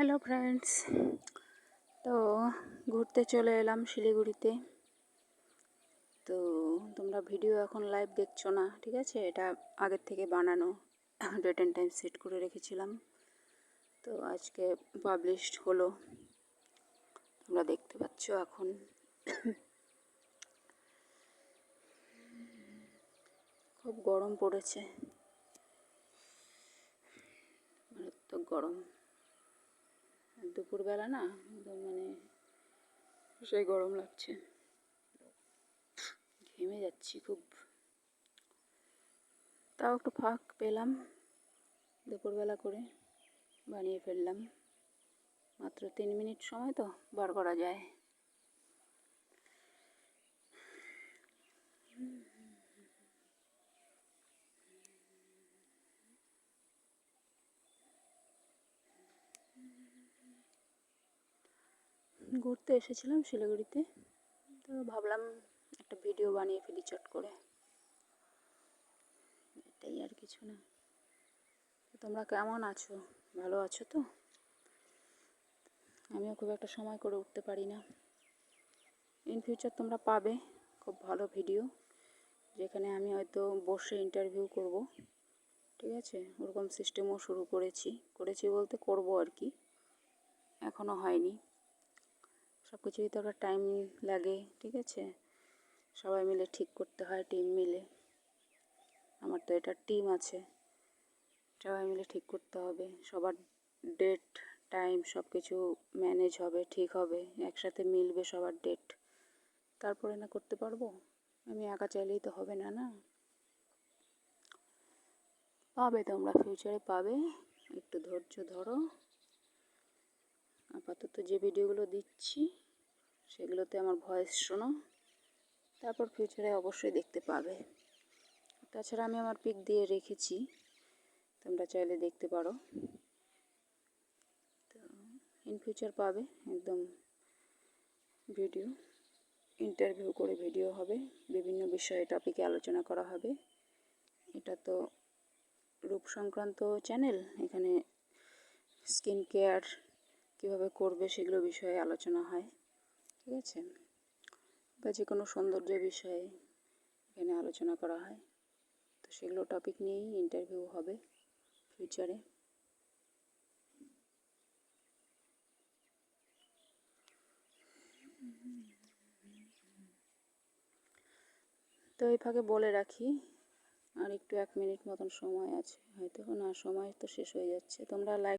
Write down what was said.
Hello friends, তো ঘুরতে চলে এলাম শিলিগুড়িতে। তো তোমরা ভিডিও এখন লাইভ দেখছো না, ঠিক আছে? এটা আগের থেকে বানানো, ডেট অ্যান্ড টাইম সেট করে রেখেছিলাম। তো আজকে পাবলিশড হলো, তোমরা দেখতে পাচ্ছ। এখন খুব গরম পড়েছে, মারাত্মক গরম। দুপুরবেলা না একদম সেই গরম লাগছে, ঘেমে যাচ্ছি খুব। তাও একটু ফাঁক পেলাম, দুপুরবেলা করে বানিয়ে ফেললাম। মাত্র 3 মিনিট সময় তো বার করা যায়। ঘুরতে এসেছিলাম শিলিগুড়িতে, তো ভাবলাম একটা ভিডিও বানিয়ে ফেলি চট করে, এটাই আর কিছু না। তোমরা কেমন আছো? ভালো আছো তো? আমিও খুব একটা সময় করে উঠতে পারি না। ইন ফিউচার তোমরা পাবে খুব ভালো ভিডিও, যেখানে আমি হয়তো বসে ইন্টারভিউ করব, ঠিক আছে? ওরকম সিস্টেমও শুরু করেছি বলতে করব আর কি, এখনও হয়নি। সব কিছুই তো একটা টাইম লাগে, ঠিক আছে? সবাই মিলে ঠিক করতে হয়, টিম মিলে। আমার তো এটা টিম আছে, সবাই মিলে ঠিক করতে হবে। সবার ডেট টাইম সব কিছু ম্যানেজ হবে, ঠিক হবে, একসাথে মিলবে সবার ডেট, তারপরে না করতে পারবো। আমি একা চাইলেই তো হবে না, না? পাবে তোমরা, ফিউচারে পাবে, একটু ধৈর্য ধরো। আপাতত যে ভিডিওগুলো দিচ্ছি সেগুলোতে আমার ভয়েস শোনো, তারপর ফিউচারে অবশ্যই দেখতে পাবে। তাছাড়া আমি আমার পিক দিয়ে রেখেছি, তোমরা চাইলে দেখতে পারো। তো ইন ফিউচার পাবে একদম ভিডিও, ইন্টারভিউ করে ভিডিও হবে, বিভিন্ন বিষয়ে টপিকে আলোচনা করা হবে। এটা তো রূপ সংক্রান্ত চ্যানেল, এখানে স্কিন কেয়ার কীভাবে করবে সেগুলো বিষয়ে আলোচনা হয়, ঠিক আছে? বা যে কোনো সৌন্দর্য বিষয়ে এখানে আলোচনা করা হয়। তো সেগুলো টপিক নিয়েই ইন্টারভিউ হবে ফিউচারে। তো এই ফাঁকে বলে রাখি, আর একটু 1 মিনিট মতন সময় আছে, হয়তো না, সময় তো শেষ হয়ে যাচ্ছে। তোমরা লাইক